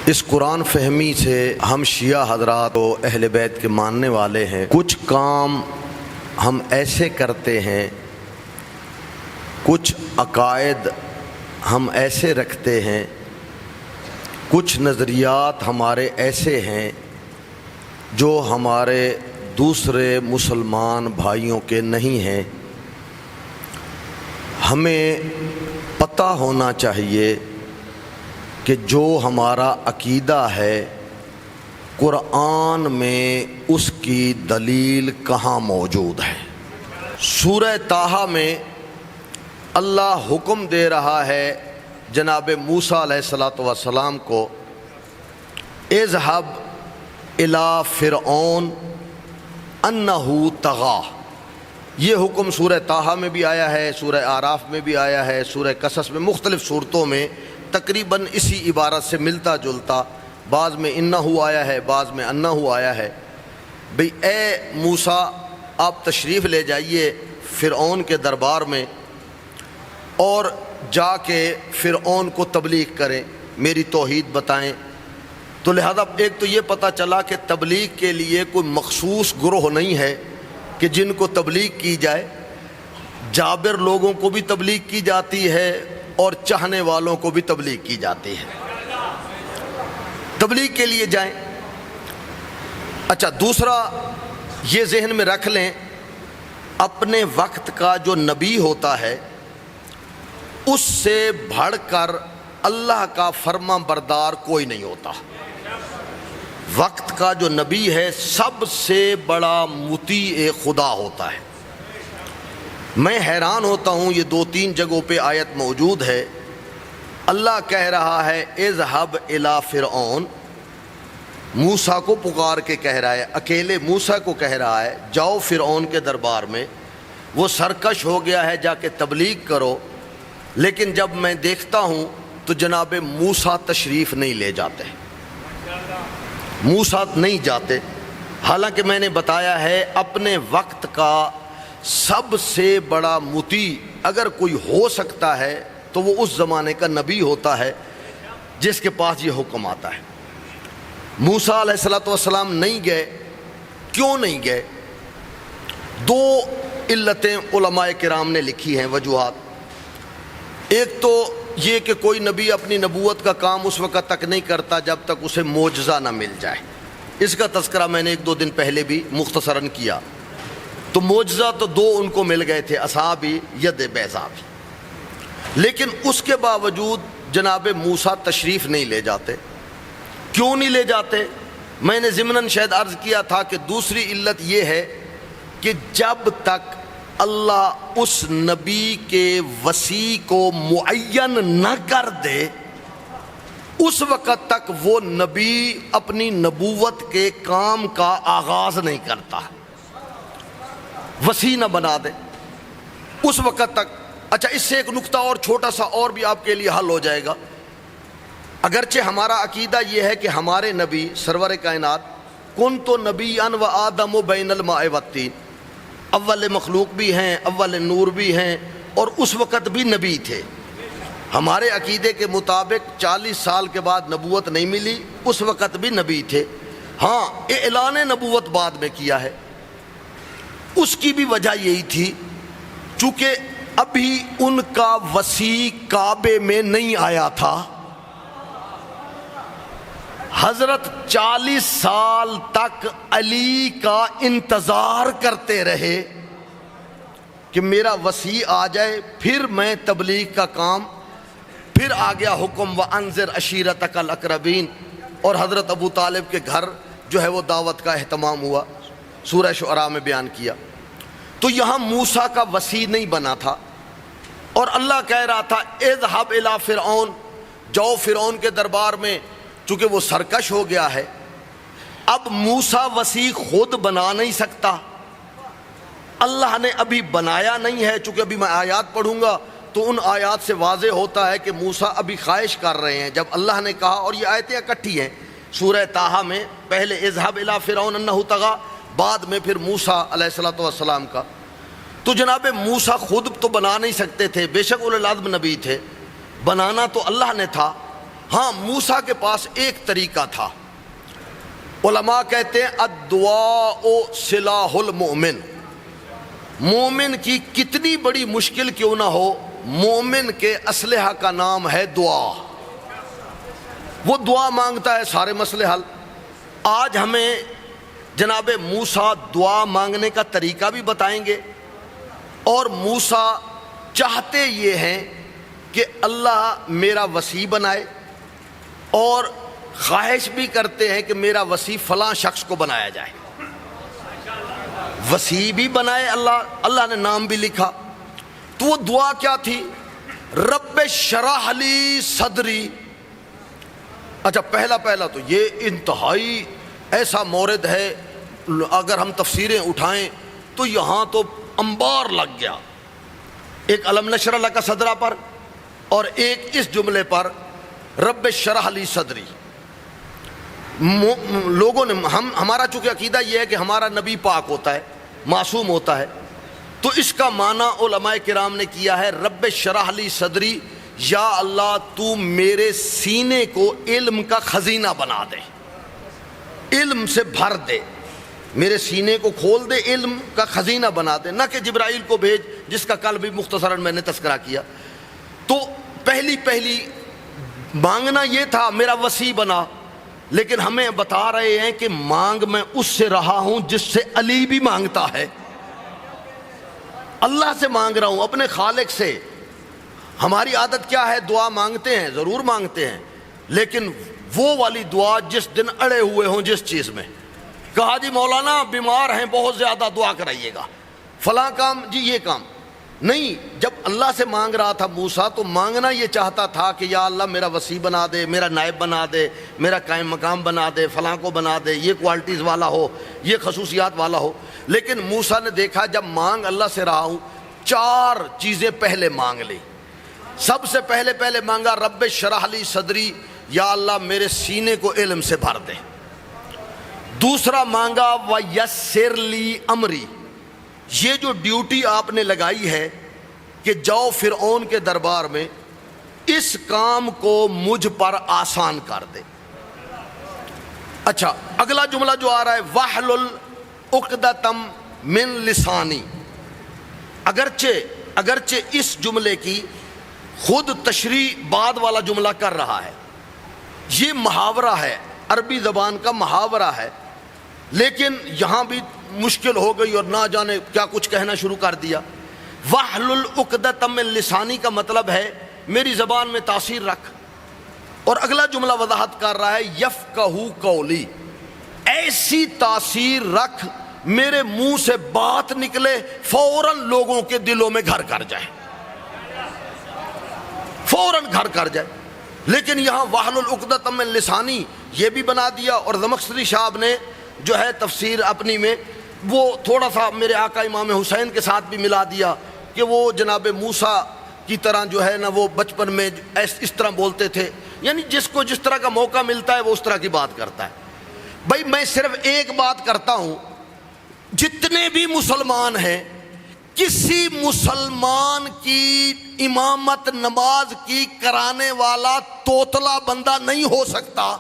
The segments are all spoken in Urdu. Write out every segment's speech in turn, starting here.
اس قرآن فہمی سے ہم شیعہ حضرات و اہل بیت کے ماننے والے ہیں۔ کچھ کام ہم ایسے کرتے ہیں، کچھ عقائد ہم ایسے رکھتے ہیں، کچھ نظریات ہمارے ایسے ہیں جو ہمارے دوسرے مسلمان بھائیوں کے نہیں ہیں۔ ہمیں پتہ ہونا چاہیے کہ جو ہمارا عقیدہ ہے قرآن میں اس کی دلیل کہاں موجود ہے۔ سورہ طٰہٰ میں اللہ حکم دے رہا ہے جناب موسیٰ علیہ السلام کو، اذهب الی فرعون انہ طغیٰ۔ یہ حکم سورہ طٰہٰ میں بھی آیا ہے، سورہ اعراف میں بھی آیا ہے، سورہ قصص میں، مختلف صورتوں میں تقریباً اسی عبارت سے ملتا جلتا، بعض میں انہ آیا ہے، بعض میں انہ آیا ہے۔ بھئی اے موسیٰ، آپ تشریف لے جائیے فرعون کے دربار میں اور جا کے فرعون کو تبلیغ کریں، میری توحید بتائیں۔ تو لہذا ایک تو یہ پتہ چلا کہ تبلیغ کے لیے کوئی مخصوص گروہ نہیں ہے کہ جن کو تبلیغ کی جائے، جابر لوگوں کو بھی تبلیغ کی جاتی ہے اور چاہنے والوں کو بھی تبلیغ کی جاتی ہے۔ تبلیغ کے لیے جائیں۔ اچھا، دوسرا یہ ذہن میں رکھ لیں، اپنے وقت کا جو نبی ہوتا ہے اس سے بڑھ کر اللہ کا فرما بردار کوئی نہیں ہوتا۔ وقت کا جو نبی ہے سب سے بڑا مطیع خدا ہوتا ہے۔ میں حیران ہوتا ہوں، یہ 2-3 جگہوں پہ آیت موجود ہے، اللہ کہہ رہا ہے اذهب الی فرعون، موسیٰ کو پکار کے کہہ رہا ہے، اکیلے موسیٰ کو کہہ رہا ہے جاؤ فرعون کے دربار میں، وہ سرکش ہو گیا ہے، جا کے تبلیغ کرو۔ لیکن جب میں دیکھتا ہوں تو جناب موسیٰ تشریف نہیں لے جاتے، موسیٰ نہیں جاتے، حالانکہ میں نے بتایا ہے اپنے وقت کا سب سے بڑا مطیع اگر کوئی ہو سکتا ہے تو وہ اس زمانے کا نبی ہوتا ہے جس کے پاس یہ حکم آتا ہے۔ موسیٰ علیہ السلام نہیں گئے، کیوں نہیں گئے؟ 2 علتیں علماء کرام نے لکھی ہیں، وجوہات۔ ایک تو یہ کہ کوئی نبی اپنی نبوت کا کام اس وقت تک نہیں کرتا جب تک اسے معجزہ نہ مل جائے، اس کا تذکرہ میں نے 1-2 دن پہلے بھی مختصراً کیا۔ تو معجزہ تو 2 ان کو مل گئے تھے، عصا بھی، ید بیضا بھی، لیکن اس کے باوجود جناب موسیٰ تشریف نہیں لے جاتے۔ کیوں نہیں لے جاتے؟ میں نے ضمناً شاید عرض کیا تھا کہ دوسری علت یہ ہے کہ جب تک اللہ اس نبی کے وصی کو معین نہ کر دے اس وقت تک وہ نبی اپنی نبوت کے کام کا آغاز نہیں کرتا، وصی نہ بنا دے اس وقت تک۔ اچھا، اس سے ایک نقطہ اور چھوٹا سا اور بھی آپ کے لیے حل ہو جائے گا۔ اگرچہ ہمارا عقیدہ یہ ہے کہ ہمارے نبی سرور کائنات کنت نبیًا و آدم بین الماء والطین، اول مخلوق بھی ہیں، اول نور بھی ہیں، اور اس وقت بھی نبی تھے۔ ہمارے عقیدے کے مطابق 40 سال کے بعد نبوت نہیں ملی، اس وقت بھی نبی تھے۔ ہاں، اعلان نبوت بعد میں کیا ہے۔ اس کی بھی وجہ یہی تھی چونکہ ابھی ان کا وصی کعبے میں نہیں آیا تھا۔ حضرت 40 سال تک علی کا انتظار کرتے رہے کہ میرا وصی آ جائے، پھر میں تبلیغ کا کام، پھر آ گیا حکم وَأَنذِرْ عَشِيرَتَكَ الْأَقْرَبِينَ، اور حضرت ابو طالب کے گھر جو ہے وہ دعوت کا اہتمام ہوا، سورہ شعراء میں بیان کیا۔ تو یہاں موسیٰ کا وصی نہیں بنا تھا، اور اللہ کہہ رہا تھا اذهب الی فرعون، جاؤ فرعون کے دربار میں، چونکہ وہ سرکش ہو گیا ہے۔ اب موسیٰ وصی خود بنا نہیں سکتا، اللہ نے ابھی بنایا نہیں ہے، چونکہ ابھی میں آیات پڑھوں گا تو ان آیات سے واضح ہوتا ہے کہ موسیٰ ابھی خواہش کر رہے ہیں۔ جب اللہ نے کہا، اور یہ آیتیں اکٹھی ہیں سورہ طٰہٰ میں، پہلے اذهب الی فرعون انہ طغیٰ، بعد میں پھر موسیٰ علیہ السلام کا، تو جناب موسیٰ خود تو بنا نہیں سکتے تھے، بے شک اولو العزم نبی تھے، بنانا تو اللہ نے تھا، ہاں موسیٰ کے پاس ایک طریقہ تھا. علماء کہتے ہیں الدعاء سلاح المؤمن. مومن کی کتنی بڑی مشکل کیوں نہ ہو، مومن کے اسلحہ کا نام ہے دعا. وہ دعا مانگتا ہے سارے مسئلے حل. آج ہمیں جناب موسیٰ دعا مانگنے کا طریقہ بھی بتائیں گے، اور موسیٰ چاہتے یہ ہیں کہ اللہ میرا وصی بنائے، اور خواہش بھی کرتے ہیں کہ میرا وصی فلاں شخص کو بنایا جائے. وصی بھی بنائے اللہ نے نام بھی لکھا. تو وہ دعا کیا تھی؟ رب اشرح لی صدری. اچھا پہلا تو یہ انتہائی ایسا مورد ہے، اگر ہم تفسیریں اٹھائیں تو یہاں تو انبار لگ گیا. ایک الم نشرح لک صدرہ پر، اور ایک اس جملے پر رب اشرح لی صدری. لوگوں نے ہمارا چونکہ عقیدہ یہ ہے کہ ہمارا نبی پاک ہوتا ہے، معصوم ہوتا ہے، تو اس کا معنی علماء کرام نے کیا ہے رب اشرح لی صدری، یا اللہ تو میرے سینے کو علم کا خزینہ بنا دے، علم سے بھر دے، میرے سینے کو کھول دے، علم کا خزینہ بنا دے، نہ کہ جبرائیل کو بھیج، جس کا کل بھی مختصراً میں نے تذکرہ کیا. تو پہلی مانگنا یہ تھا میرا وصی بنا. لیکن ہمیں بتا رہے ہیں کہ مانگ میں اس سے رہا ہوں جس سے علی بھی مانگتا ہے. اللہ سے مانگ رہا ہوں، اپنے خالق سے. ہماری عادت کیا ہے؟ دعا مانگتے ہیں، ضرور مانگتے ہیں، لیکن وہ والی دعا جس دن اڑے ہوئے ہوں جس چیز میں. کہا جی مولانا بیمار ہیں بہت زیادہ، دعا کرائیے گا، فلاں کام جی یہ کام نہیں. جب اللہ سے مانگ رہا تھا موسیٰ تو مانگنا یہ چاہتا تھا کہ یا اللہ میرا وصی بنا دے، میرا نائب بنا دے، میرا قائم مقام بنا دے، فلاں کو بنا دے، یہ کوالٹیز والا ہو، یہ خصوصیات والا ہو. لیکن موسیٰ نے دیکھا جب مانگ اللہ سے رہا ہوں، 4 چیزیں پہلے مانگ لی. سب سے پہلے مانگا رب اشرح لی صدری، یا اللہ میرے سینے کو علم سے بھر دے. دوسرا مانگا ویسر لی امری. یہ جو ڈیوٹی آپ نے لگائی ہے کہ جاؤ فرعون کے دربار میں، اس کام کو مجھ پر آسان کر دے. اچھا اگلا جملہ جو آ رہا ہے وحلل عقدۃ من لسانی. اگرچہ اس جملے کی خود تشریح بعد والا جملہ کر رہا ہے، یہ محاورہ ہے، عربی زبان کا محاورہ ہے، لیکن یہاں بھی مشکل ہو گئی اور نہ جانے کیا کچھ کہنا شروع کر دیا. وحلل عقدۃ من لسانی کا مطلب ہے میری زبان میں تاثیر رکھ. اور اگلا جملہ وضاحت کر رہا ہے یفقہوا قولی، ایسی تاثیر رکھ میرے منہ سے بات نکلے فوراً لوگوں کے دلوں میں گھر کر جائے، فوراً گھر کر جائے. لیکن یہاں وحلل عقدۃ من لسانی یہ بھی بنا دیا. اور زمخشری صاحب نے جو ہے تفسیر اپنی میں وہ تھوڑا سا میرے آقا امام حسین کے ساتھ بھی ملا دیا کہ وہ جناب موسیٰ کی طرح جو ہے نا وہ بچپن میں اس طرح بولتے تھے. یعنی جس کو جس طرح کا موقع ملتا ہے وہ اس طرح کی بات کرتا ہے. بھائی میں صرف ایک بات کرتا ہوں، جتنے بھی مسلمان ہیں، کسی مسلمان کی امامت نماز کی کرانے والا توتلا بندہ نہیں ہو سکتا.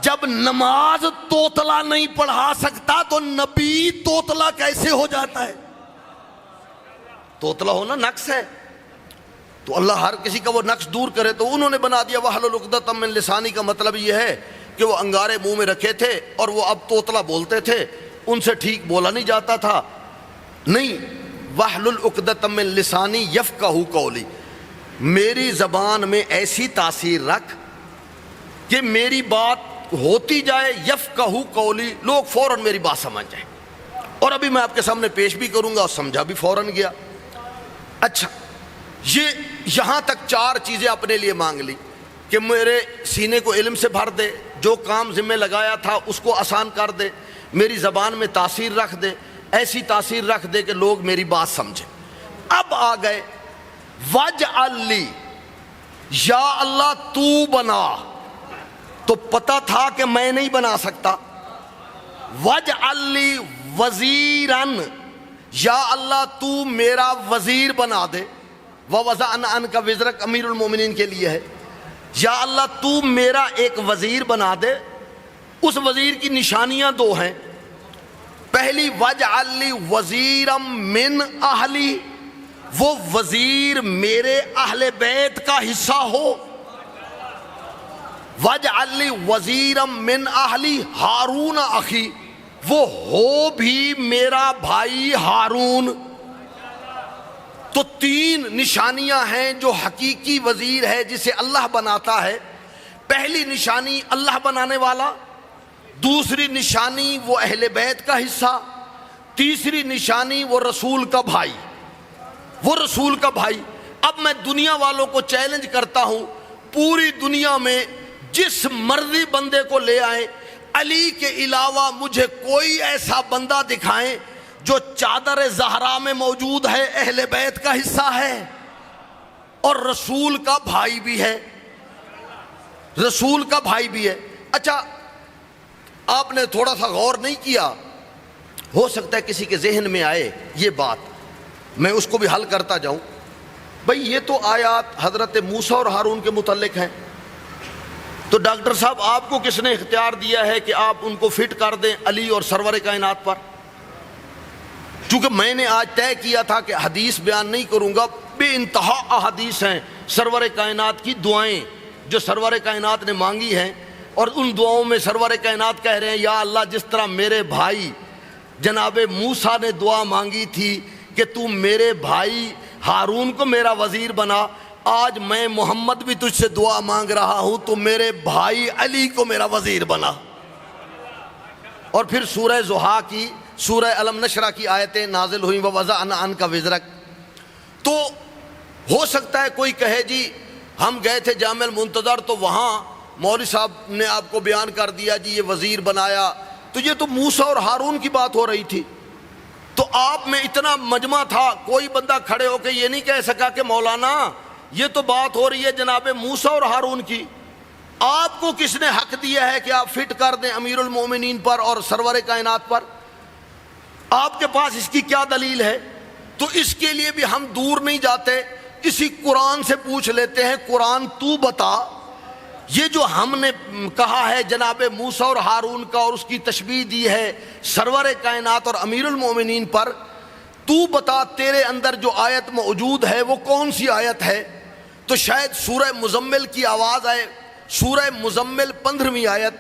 جب نماز توتلا نہیں پڑھا سکتا تو نبی توتلا کیسے ہو جاتا ہے؟ توتلا ہونا نقص ہے. تو اللہ ہر کسی کا وہ نقص دور کرے. تو انہوں نے بنا دیا وحلل عقدۃ من لسانی کا مطلب یہ ہے کہ وہ انگارے منہ میں رکھے تھے اور وہ اب توتلا بولتے تھے، ان سے ٹھیک بولا نہیں جاتا تھا. نہیں، وحلل عقدۃ من لسانی یفقہوا قولی، میری زبان میں ایسی تاثیر رکھ کہ میری بات ہوتی جائے، یفقہوا قولی، لوگ فوراً میری بات سمجھ جائیں. اور ابھی میں آپ کے سامنے پیش بھی کروں گا اور سمجھا بھی فوراً گیا. اچھا یہ یہاں تک 4 چیزیں اپنے لیے مانگ لی کہ میرے سینے کو علم سے بھر دے، جو کام ذمہ لگایا تھا اس کو آسان کر دے، میری زبان میں تاثیر رکھ دے، ایسی تاثیر رکھ دے کہ لوگ میری بات سمجھیں. اب آ گئے وجعل لی، یا اللہ تو بنا. تو پتہ تھا کہ میں نہیں بنا سکتا. وجعل لی وزیراً، یا اللہ تو میرا وزیر بنا دے. ووضعنا عنک وزرک امیر المومنین کے لیے ہے. یا اللہ تو میرا ایک وزیر بنا دے. اس وزیر کی نشانیاں دو ہیں. پہلی وجعل لی وزیرا من اہلی، وہ وزیر میرے اہل بیت کا حصہ ہو. وجعل لی وزیرا من اہلی ہارون اخی، وہ ہو بھی میرا بھائی ہارون. تو تین نشانیاں ہیں جو حقیقی وزیر ہے جسے اللہ بناتا ہے. پہلی نشانی اللہ بنانے والا، دوسری نشانی وہ اہل بیت کا حصہ، تیسری نشانی وہ رسول کا بھائی. وہ رسول کا بھائی. اب میں دنیا والوں کو چیلنج کرتا ہوں، پوری دنیا میں جس مرضی بندے کو لے آئیں، علی کے علاوہ مجھے کوئی ایسا بندہ دکھائیں جو چادر زہرا میں موجود ہے، اہل بیت کا حصہ ہے اور رسول کا بھائی بھی ہے. رسول کا بھائی بھی ہے. اچھا آپ نے تھوڑا سا غور نہیں کیا، ہو سکتا ہے کسی کے ذہن میں آئے یہ بات، میں اس کو بھی حل کرتا جاؤں. بھئی یہ تو آیات حضرت موسیٰ اور ہارون کے متعلق ہیں، تو ڈاکٹر صاحب آپ کو کس نے اختیار دیا ہے کہ آپ ان کو فٹ کر دیں علی اور سرور کائنات پر؟ چونکہ میں نے آج طے کیا تھا کہ حدیث بیان نہیں کروں گا، بے انتہا احادیث ہیں سرور کائنات کی دعائیں جو سرور کائنات نے مانگی ہیں، اور ان دعاؤں میں سرور کائنات کہہ رہے ہیں یا اللہ جس طرح میرے بھائی جناب موسیٰ نے دعا مانگی تھی کہ تو میرے بھائی ہارون کو میرا وزیر بنا، آج میں محمد بھی تجھ سے دعا مانگ رہا ہوں تو میرے بھائی علی کو میرا وزیر بنا. اور پھر سورہ ضحیٰ کی، سورہ علم نشرہ کی آیتیں نازل ہوئیں، وَوَضَعْنَا عَنْكَ وِزْرَكَ. تو ہو سکتا ہے کوئی کہے جی ہم گئے تھے جامع المنتظر تو وہاں مولوی صاحب نے آپ کو بیان کر دیا جی یہ وزیر بنایا، تو یہ تو موسیٰ اور ہارون کی بات ہو رہی تھی. تو آپ میں اتنا مجمع تھا، کوئی بندہ کھڑے ہو کے یہ نہیں کہہ سکا کہ مولانا یہ تو بات ہو رہی ہے جناب موسیٰ اور ہارون کی. آپ کو کس نے حق دیا ہے کہ آپ فٹ کر دیں امیر المومنین پر اور سرور کائنات پر؟ آپ کے پاس اس کی کیا دلیل ہے؟ تو اس کے لیے بھی ہم دور نہیں جاتے، اسی قرآن سے پوچھ لیتے ہیں، قرآن تو بتا یہ جو ہم نے کہا ہے جناب موسیٰ اور ہارون کا اور اس کی تشبیہ دی ہے سرور کائنات اور امیر المومنین پر، تو بتا تیرے اندر جو آیت موجود ہے وہ کون سی آیت ہے؟ تو شاید سورہ مزمل کی آواز آئے. سورہ مزمل 15ویں آیت،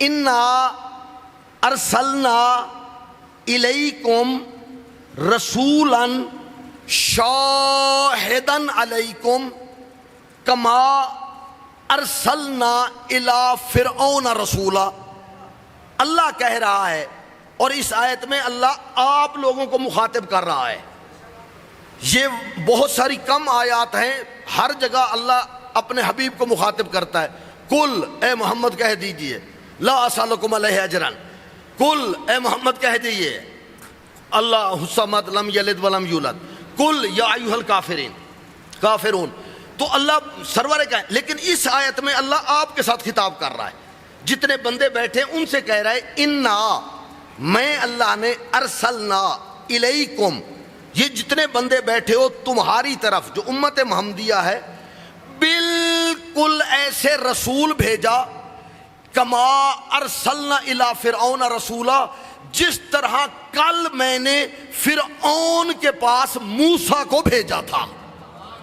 انا ارسلنا الیکم رسولا شاہدا علیکم کما ارسلنا الی فرعون رسولا. اللہ کہہ رہا ہے، اور اس آیت میں اللہ آپ لوگوں کو مخاطب کر رہا ہے. یہ بہت ساری کم آیات ہیں، ہر جگہ اللہ اپنے حبیب کو مخاطب کرتا ہے. کل اے محمد کہہ دیجئے لا اسالکم علیہ اجرا، کل اے محمد کہہ دیجئے اللہ الصمد لم یلد ولم یولد، کل یا ایھا الکافرین کافرون. تو اللہ سرور کا ہے، لیکن اس آیت میں اللہ آپ کے ساتھ خطاب کر رہا ہے. جتنے بندے بیٹھے ان سے کہہ رہا ہے انا، میں اللہ نے، ارسلنا الیکم، یہ جتنے بندے بیٹھے ہو تمہاری طرف جو امت محمدیہ ہے، بالکل ایسے رسول بھیجا کما ارسلنا الی فرعون رسولا، جس طرح کل میں نے فرعون کے پاس موسیٰ کو بھیجا تھا.